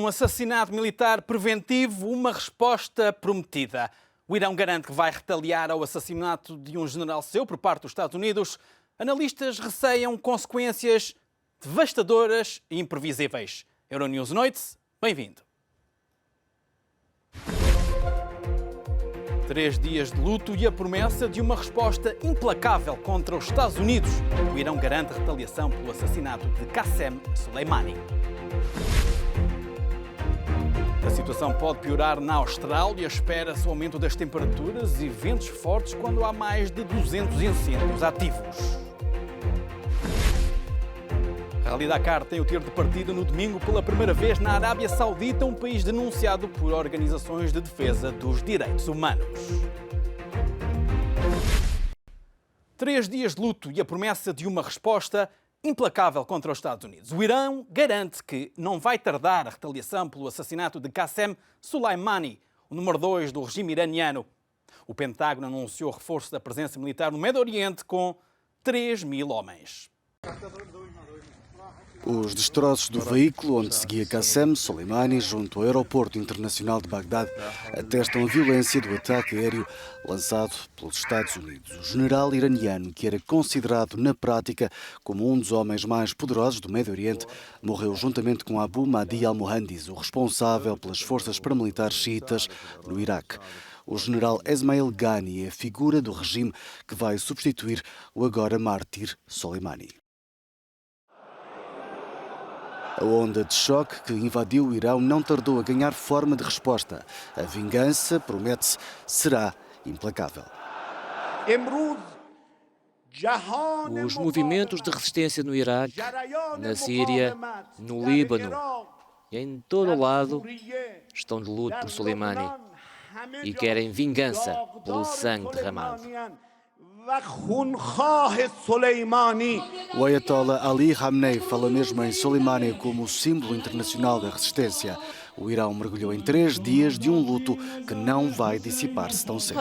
Um assassinato militar preventivo, uma resposta prometida. O Irão garante que vai retaliar ao assassinato de um general seu por parte dos Estados Unidos. Analistas receiam consequências devastadoras e imprevisíveis. Euronews Noite, bem-vindo. 3 dias de luto e a promessa de uma resposta implacável contra os Estados Unidos. O Irão garante retaliação pelo assassinato de Qassem Soleimani. A situação pode piorar na Austrália. Espera-se o aumento das temperaturas e ventos fortes quando há mais de 200 incêndios ativos. Rally Dakar tem o tiro de partida no domingo pela primeira vez na Arábia Saudita, um país denunciado por organizações de defesa dos direitos humanos. 3 dias de luto e a promessa de uma resposta implacável contra os Estados Unidos. O Irão garante que não vai tardar a retaliação pelo assassinato de Qassem Soleimani, o número 2 do regime iraniano. O Pentágono anunciou reforço da presença militar no Médio Oriente com 3.000 homens. Os destroços do veículo onde seguia Qassem Soleimani junto ao aeroporto internacional de Bagdade atestam a violência do ataque aéreo lançado pelos Estados Unidos. O general iraniano, que era considerado na prática como um dos homens mais poderosos do Médio Oriente, morreu juntamente com Abu Mahdi al-Muhandis, o responsável pelas forças paramilitares xiitas no Iraque. O general Esmail Ghani é a figura do regime que vai substituir o agora mártir Soleimani. A onda de choque que invadiu o Irão não tardou a ganhar forma de resposta. A vingança, promete-se, será implacável. Os movimentos de resistência no Iraque, na Síria, no Líbano e em todo o lado estão de luto por Soleimani e querem vingança pelo sangue derramado. O Ayatollah Ali Khamenei fala mesmo em Soleimani como o símbolo internacional da resistência. O Irão mergulhou em 3 dias de um luto que não vai dissipar-se tão cedo.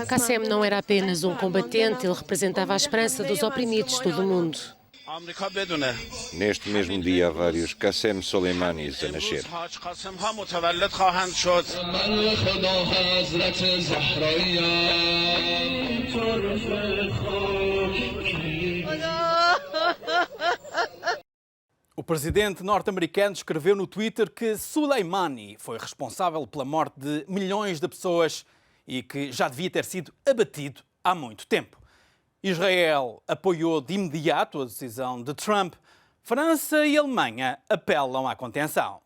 Qassem não era apenas um combatente, ele representava a esperança dos oprimidos de todo o mundo. Neste mesmo dia há vários Qassem Soleimanis a nascer. O presidente norte-americano escreveu no Twitter que Soleimani foi responsável pela morte de milhões de pessoas e que já devia ter sido abatido há muito tempo. Israel apoiou de imediato a decisão de Trump. França e Alemanha apelam à contenção.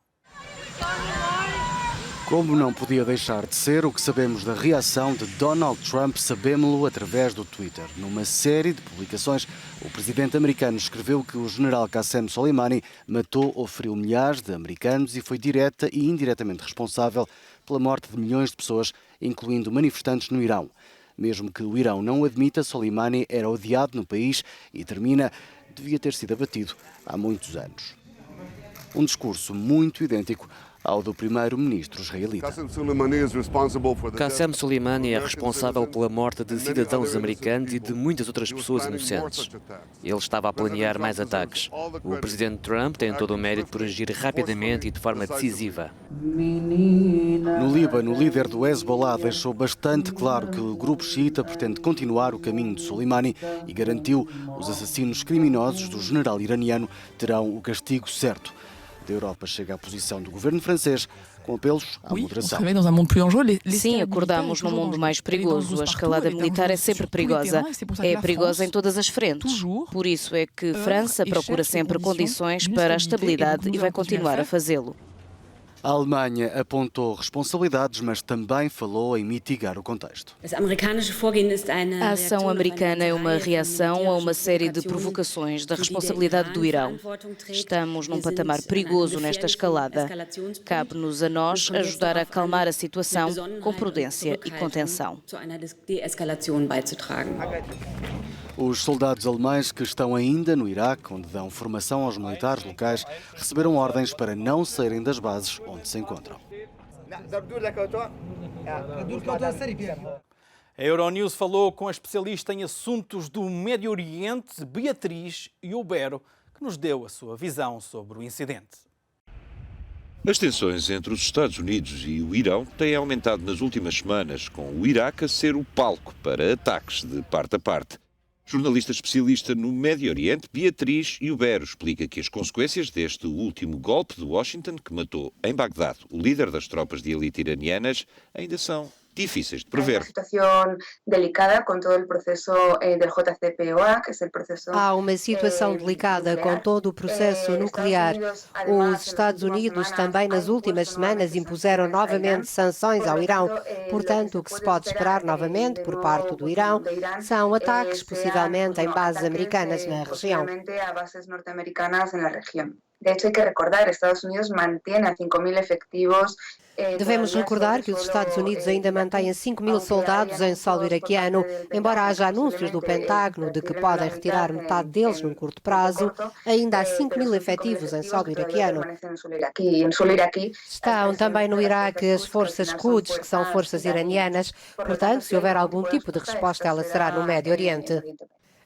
Como não podia deixar de ser, o que sabemos da reação de Donald Trump sabemos-lo através do Twitter. Numa série de publicações, o presidente americano escreveu que o general Qassem Soleimani matou ou feriu milhares de americanos e foi direta e indiretamente responsável pela morte de milhões de pessoas, incluindo manifestantes no Irão. Mesmo que o Irão não admita, Soleimani era odiado no país e termina, devia ter sido abatido há muitos anos. Um discurso muito idêntico ao do primeiro-ministro israelita. Qassem Soleimani é responsável pela morte de cidadãos americanos e de muitas outras pessoas inocentes. Ele estava a planear mais ataques. O presidente Trump tem todo o mérito por agir rapidamente e de forma decisiva. No Líbano, o líder do Hezbollah deixou bastante claro que o grupo xiita pretende continuar o caminho de Soleimani e garantiu que os assassinos criminosos do general iraniano terão o castigo certo. Da Europa chega a posição do governo francês com apelos à moderação. Sim, acordamos num mundo mais perigoso. A escalada militar é sempre perigosa. É perigosa em todas as frentes. Por isso é que França procura sempre condições para a estabilidade e vai continuar a fazê-lo. A Alemanha apontou responsabilidades, mas também falou em mitigar o contexto. A ação americana é uma reação a uma série de provocações da responsabilidade do Irão. Estamos num patamar perigoso nesta escalada. Cabe-nos a nós ajudar a acalmar a situação com prudência e contenção. Os soldados alemães que estão ainda no Iraque, onde dão formação aos militares locais, receberam ordens para não saírem das bases onde se encontram. A Euronews falou com a especialista em assuntos do Médio Oriente, Beatriz Iubero, que nos deu a sua visão sobre o incidente. As tensões entre os Estados Unidos e o Irão têm aumentado nas últimas semanas, com o Iraque a ser o palco para ataques de parte a parte. Jornalista especialista no Médio Oriente, Beatriz Iubero, explica que as consequências deste último golpe de Washington, que matou em Bagdade o líder das tropas de elite iranianas, ainda são difíceis de prever. Há uma situação delicada com todo o processo nuclear. Os Estados Unidos também nas últimas semanas impuseram novamente sanções ao Irão. Portanto, o que se pode esperar novamente por parte do Irão são ataques possivelmente em bases americanas na região. De hecho, hay que recordar, Estados Unidos mantém a 5.000 efectivos. Devemos recordar que os Estados Unidos ainda mantêm 5.000 soldados em solo iraquiano, embora haja anúncios do Pentágono de que podem retirar metade deles num curto prazo, ainda há 5.000 efetivos em solo iraquiano. Estão também no Iraque as forças Quds, que são forças iranianas, portanto, se houver algum tipo de resposta, ela será no Médio Oriente.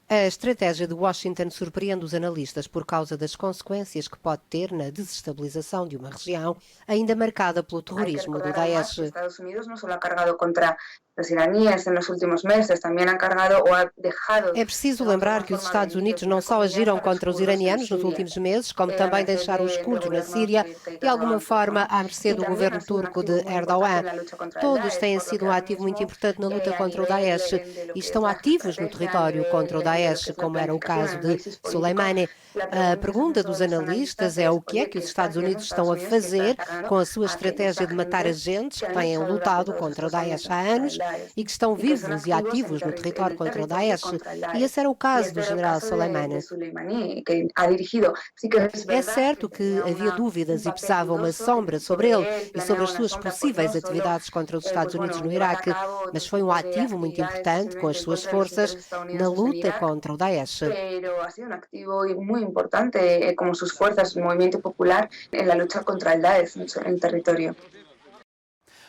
A estratégia de Washington surpreende os analistas por causa das consequências que pode ter na desestabilização de uma região ainda marcada pelo terrorismo do Daesh. Estados Unidos não só ha carregado contra os iraníes nos últimos meses, também ha carregado ou ha deixado. É preciso lembrar que os Estados Unidos não só agiram contra os iranianos nos últimos meses, como também deixaram os curdos na Síria, de alguma forma à mercê do governo turco de Erdogan. Todos têm sido um ativo muito importante na luta contra o Daesh e estão ativos no território contra o Daesh, como era o caso de Soleimani. A pergunta dos analistas é o que é que os Estados Unidos estão a fazer com a sua estratégia de matar agentes que têm lutado contra o Daesh há anos e que estão vivos e ativos no território contra o Daesh. E esse era o caso do general Soleimani. É certo que havia dúvidas e pesava uma sombra sobre ele e sobre as suas possíveis atividades contra os Estados Unidos no Iraque, mas foi um ativo muito importante com as suas forças na luta contra o Daesh. Importante como suas forças, o movimento popular na luta contra o Daesh no território.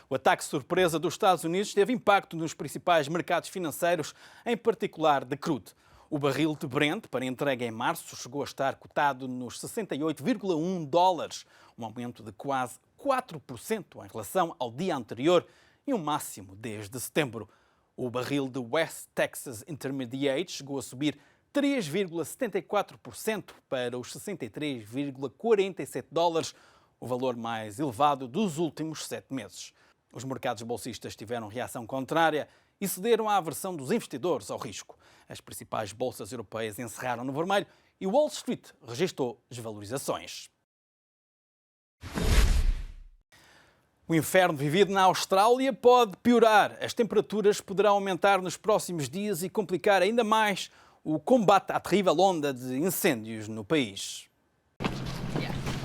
O ataque surpresa dos Estados Unidos teve impacto nos principais mercados financeiros, em particular de crudo. O barril de Brent, para entrega em março, chegou a estar cotado nos $68,1, um aumento de quase 4% em relação ao dia anterior e um máximo desde setembro. O barril de West Texas Intermediate chegou a subir 3,74% para os $63,47, o valor mais elevado dos últimos 7 meses. Os mercados bolsistas tiveram reação contrária e cederam à aversão dos investidores ao risco. As principais bolsas europeias encerraram no vermelho e Wall Street registrou desvalorizações. O inverno vivido na Austrália pode piorar. As temperaturas poderão aumentar nos próximos dias e complicar ainda mais o combate à terrível onda de incêndios no país.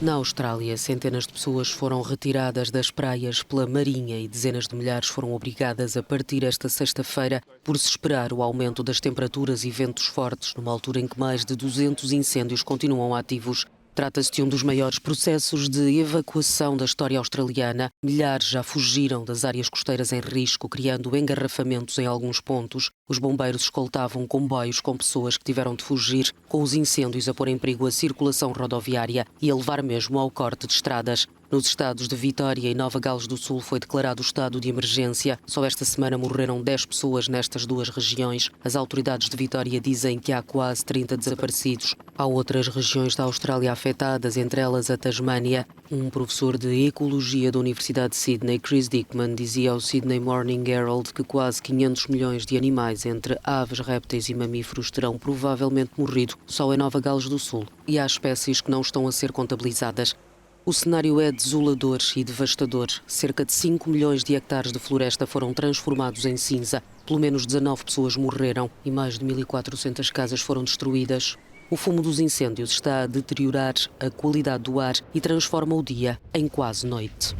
Na Austrália, centenas de pessoas foram retiradas das praias pela Marinha e dezenas de milhares foram obrigadas a partir esta sexta-feira por se esperar o aumento das temperaturas e ventos fortes, numa altura em que mais de 200 incêndios continuam ativos. Trata-se de um dos maiores processos de evacuação da história australiana. Milhares já fugiram das áreas costeiras em risco, criando engarrafamentos em alguns pontos. Os bombeiros escoltavam comboios com pessoas que tiveram de fugir, com os incêndios a pôr em perigo a circulação rodoviária e a levar mesmo ao corte de estradas. Nos estados de Vitória e Nova Gales do Sul foi declarado o estado de emergência. Só esta semana morreram 10 pessoas nestas duas regiões. As autoridades de Vitória dizem que há quase 30 desaparecidos. Há outras regiões da Austrália afetadas, entre elas a Tasmânia. Um professor de Ecologia da Universidade de Sydney, Chris Dickman, dizia ao Sydney Morning Herald que quase 500 milhões de animais, entre aves, répteis e mamíferos, terão provavelmente morrido só em Nova Gales do Sul. E há espécies que não estão a ser contabilizadas. O cenário é desolador e devastador. Cerca de 5 milhões de hectares de floresta foram transformados em cinza. Pelo menos 19 pessoas morreram e mais de 1.400 casas foram destruídas. O fumo dos incêndios está a deteriorar a qualidade do ar e transforma o dia em quase noite.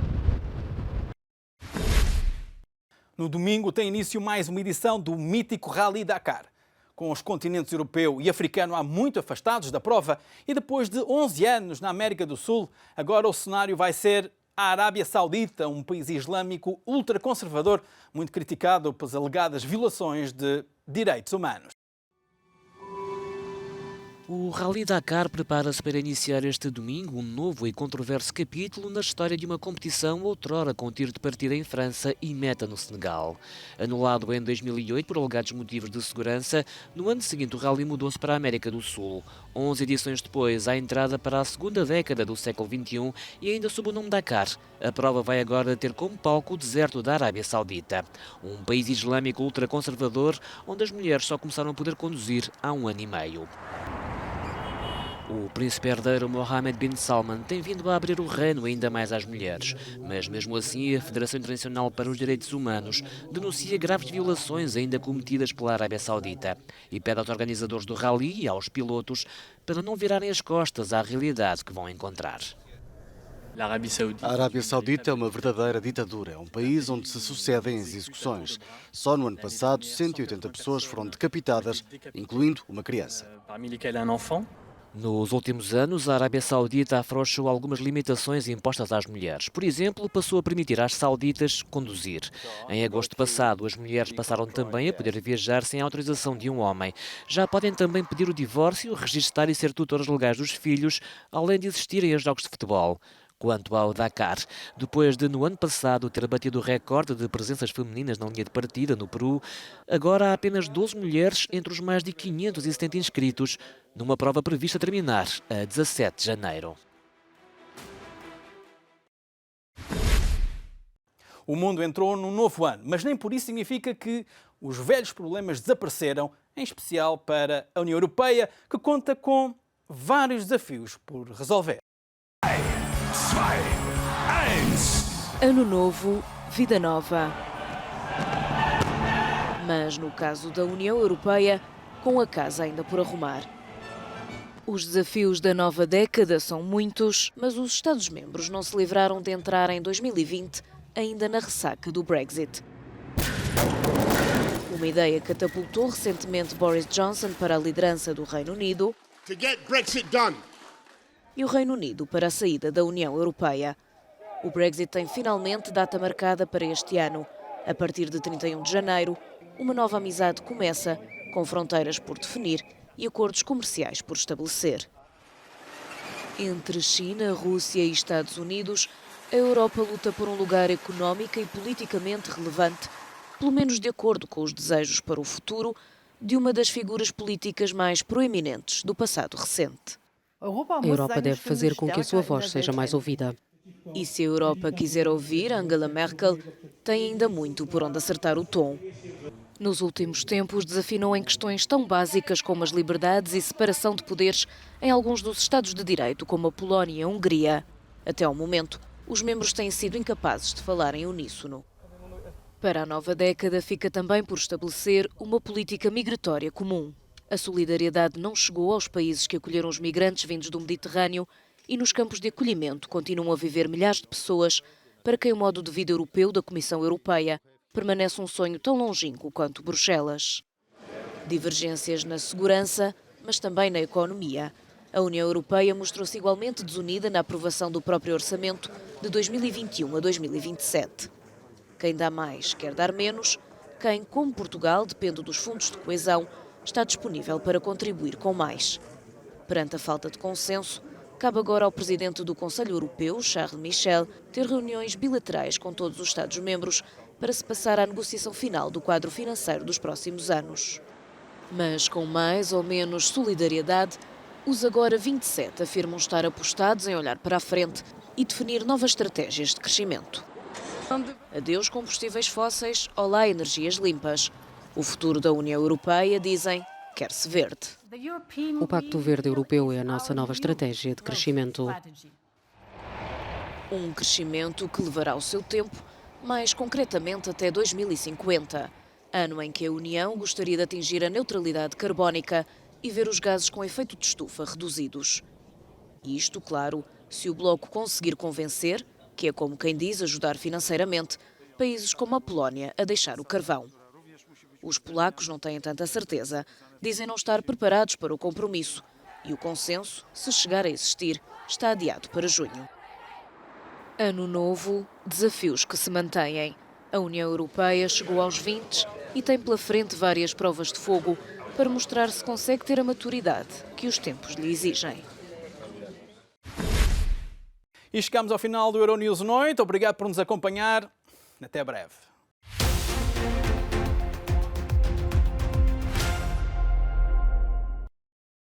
No domingo tem início mais uma edição do mítico Rally Dakar. Com os continentes europeu e africano há muito afastados da prova e depois de 11 anos na América do Sul, agora o cenário vai ser a Arábia Saudita, um país islâmico ultraconservador, muito criticado pelas alegadas violações de direitos humanos. O Rally Dakar prepara-se para iniciar este domingo um novo e controverso capítulo na história de uma competição outrora com tiro de partida em França e meta no Senegal. Anulado em 2008 por alegados motivos de segurança, no ano seguinte o rally mudou-se para a América do Sul. 11 edições depois, à entrada para a segunda década do século XXI e ainda sob o nome Dakar. A prova vai agora ter como palco o deserto da Arábia Saudita, um país islâmico ultraconservador onde as mulheres só começaram a poder conduzir há 1 ano e meio. O príncipe herdeiro Mohammed bin Salman tem vindo a abrir o reino ainda mais às mulheres, mas mesmo assim a Federação Internacional para os Direitos Humanos denuncia graves violações ainda cometidas pela Arábia Saudita e pede aos organizadores do rally e aos pilotos para não virarem as costas à realidade que vão encontrar. A Arábia Saudita é uma verdadeira ditadura. É um país onde se sucedem as execuções. Só no ano passado, 180 pessoas foram decapitadas, incluindo uma criança. Nos últimos anos, a Arábia Saudita afrouxou algumas limitações impostas às mulheres. Por exemplo, passou a permitir às sauditas conduzir. Em agosto passado, as mulheres passaram também a poder viajar sem a autorização de um homem. Já podem também pedir o divórcio, registar e ser tutoras legais dos filhos, além de assistirem a jogos de futebol. Quanto ao Dakar, depois de no ano passado ter batido o recorde de presenças femininas na linha de partida no Peru, agora há apenas 12 mulheres entre os mais de 570 inscritos, numa prova prevista terminar a 17 de janeiro. O mundo entrou num novo ano, mas nem por isso significa que os velhos problemas desapareceram, em especial para a União Europeia, que conta com vários desafios por resolver. Ano novo, vida nova. Mas no caso da União Europeia, com a casa ainda por arrumar. Os desafios da nova década são muitos, mas os Estados-membros não se livraram de entrar em 2020 ainda na ressaca do Brexit. Uma ideia catapultou recentemente Boris Johnson para a liderança do Reino Unido e o Reino Unido para a saída da União Europeia. O Brexit tem finalmente data marcada para este ano. A partir de 31 de janeiro, uma nova amizade começa, com fronteiras por definir e acordos comerciais por estabelecer. Entre China, Rússia e Estados Unidos, a Europa luta por um lugar económica e politicamente relevante, pelo menos de acordo com os desejos para o futuro de uma das figuras políticas mais proeminentes do passado recente. A Europa deve fazer com que a sua voz seja mais ouvida. E se a Europa quiser ouvir Angela Merkel, tem ainda muito por onde acertar o tom. Nos últimos tempos, desafinou em questões tão básicas como as liberdades e separação de poderes em alguns dos Estados de Direito, como a Polónia e a Hungria. Até ao momento, os membros têm sido incapazes de falar em uníssono. Para a nova década, fica também por estabelecer uma política migratória comum. A solidariedade não chegou aos países que acolheram os migrantes vindos do Mediterrâneo e nos campos de acolhimento continuam a viver milhares de pessoas para quem o modo de vida europeu da Comissão Europeia permanece um sonho tão longínquo quanto Bruxelas. Divergências na segurança, mas também na economia. A União Europeia mostrou-se igualmente desunida na aprovação do próprio orçamento de 2021 a 2027. Quem dá mais quer dar menos, quem, como Portugal, depende dos fundos de coesão, está disponível para contribuir com mais. Perante a falta de consenso, cabe agora ao Presidente do Conselho Europeu, Charles Michel, ter reuniões bilaterais com todos os Estados-membros para se passar à negociação final do quadro financeiro dos próximos anos. Mas com mais ou menos solidariedade, os agora 27 afirmam estar apostados em olhar para a frente e definir novas estratégias de crescimento. Adeus combustíveis fósseis, olá energias limpas. O futuro da União Europeia, dizem, quer-se verde. O Pacto Verde Europeu é a nossa nova estratégia de crescimento. Um crescimento que levará o seu tempo, mais concretamente até 2050, ano em que a União gostaria de atingir a neutralidade carbónica e ver os gases com efeito de estufa reduzidos. Isto, claro, se o Bloco conseguir convencer, que é como quem diz ajudar financeiramente, países como a Polónia a deixar o carvão. Os polacos não têm tanta certeza, dizem não estar preparados para o compromisso e o consenso, se chegar a existir, está adiado para junho. Ano novo, desafios que se mantêm. A União Europeia chegou aos 20 e tem pela frente várias provas de fogo para mostrar se consegue ter a maturidade que os tempos lhe exigem. E chegamos ao final do Euronews Noite. Obrigado por nos acompanhar. Até breve.